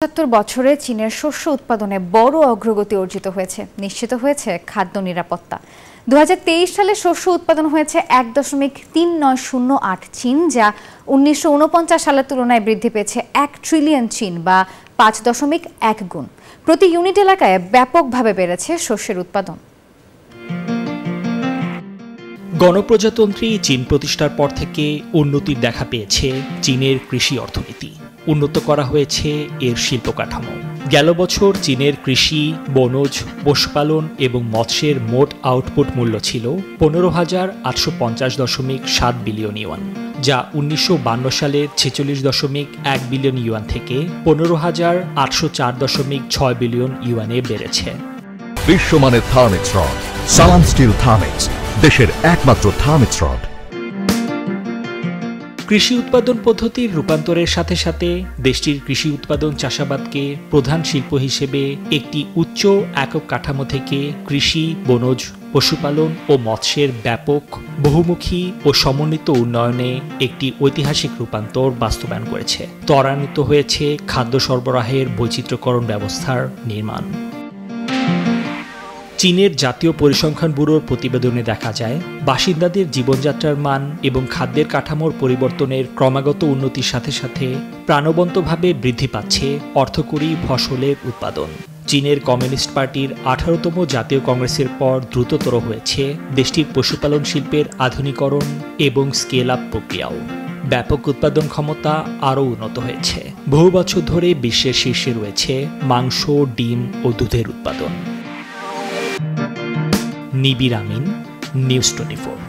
৭৫ বছরে চীনের শস্য উৎপাদনে বড় অগ্রগতি অর্জিত হয়েছে, নিশ্চিত হয়েছে খাদ্য নিরাপত্তা। ২০২৩ সালে শস্য উৎপাদন হয়েছে ১.৩৯০৮ চীন, যা ১৯৪৯ সালের তুলনায় বৃদ্ধি পেয়েছে ১ ট্রিলিয়ন চীন বা ৫.১ গুণ। প্রতি ইউনিট এলাকায় ব্যাপকভাবে বেড়েছে শস্যের উৎপাদন। গণপ্রজাতন্ত্রী চীন প্রতিষ্ঠার পর থেকে উন্নতির দেখা পেয়েছে চীনের কৃষি অর্থনীতি। উন্নত করা হয়েছে এর শিল্প কাঠামো। গেল বছর চীনের কৃষি, বনজ, পশুপালন এবং মৎস্যের মোট আউটপুট মূল্য ছিল ১৫,৮৫০.৭ বিলিয়ন ইউয়ান, যা ১৯৫২ সালের ৪৬.১ বিলিয়ন ইউয়ান থেকে ১৫,৮০৪.৬ বিলিয়ন ইউয়ানে বেড়েছে। বিশ্বমানের থার্মিক্স রড, সালাম স্টিল থার্মিক্স, দেশের একমাত্র থার্মিক্স রড। কৃষি উৎপাদন পদ্ধতির রূপান্তরের সাথে সাথে দেশটির কৃষি উৎপাদন চাষাবাদকে প্রধান শিল্প হিসেবে একটি উচ্চ একক কাঠামো থেকে কৃষি, বনজ, পশুপালন ও মৎস্যের ব্যাপক, বহুমুখী ও সমন্বিত উন্নয়নে একটি ঐতিহাসিক রূপান্তর বাস্তবায়ন করেছে। ত্বরান্বিত হয়েছে খাদ্য সরবরাহের বৈচিত্র্যকরণ ব্যবস্থার নির্মাণ। চীনের জাতীয় পরিসংখ্যান ব্যুরোর প্রতিবেদনে দেখা যায়, বাসিন্দাদের জীবনযাত্রার মান এবং খাদ্যের কাঠামোর পরিবর্তনের ক্রমাগত উন্নতির সাথে সাথে প্রাণবন্তভাবে বৃদ্ধি পাচ্ছে অর্থকরী ফসলের উৎপাদন। চীনের কমিউনিস্ট পার্টির ১৮তম জাতীয় কংগ্রেসের পর দ্রুততর হয়েছে দেশটির পশুপালন শিল্পের আধুনিকরণ এবং স্কেল আপ প্রক্রিয়াও। ব্যাপক উৎপাদন ক্ষমতা আরও উন্নত হয়েছে। বহু বছর ধরে বিশ্বের শীর্ষে রয়েছে মাংস, ডিম ও দুধের উৎপাদন। নিবির আমিন, নিউজ 24।